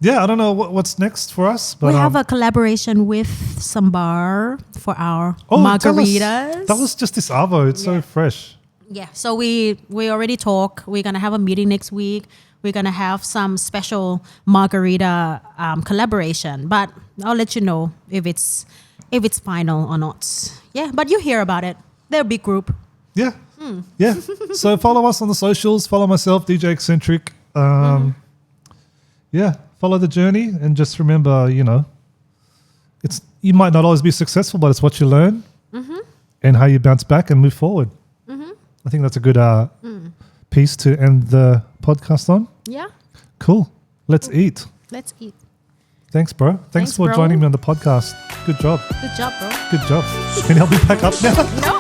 Yeah, I don't know what's next for us, but We have a collaboration with some bar for our tell us. margaritas. That was just this Arvo. It's so fresh. Yeah. So we already talk. We're gonna have a meeting next week. We're gonna have some special margarita collaboration, but I'll let you know if it's final or not. Yeah. But you hear about it. They're a big group. Yeah. Yeah. So follow us on the socials. Follow myself, DJ Eccentric. Yeah. Follow the journey and just remember, you might not always be successful, but it's what you learn and how you bounce back and move forward. I think that's a good piece to end the podcast on. Yeah. Cool. Let's eat. Let's eat. Thanks, bro. Thanks for bro. joining me on the podcast. Good job. Good job, bro. Good job. Can you help me pack up now? No.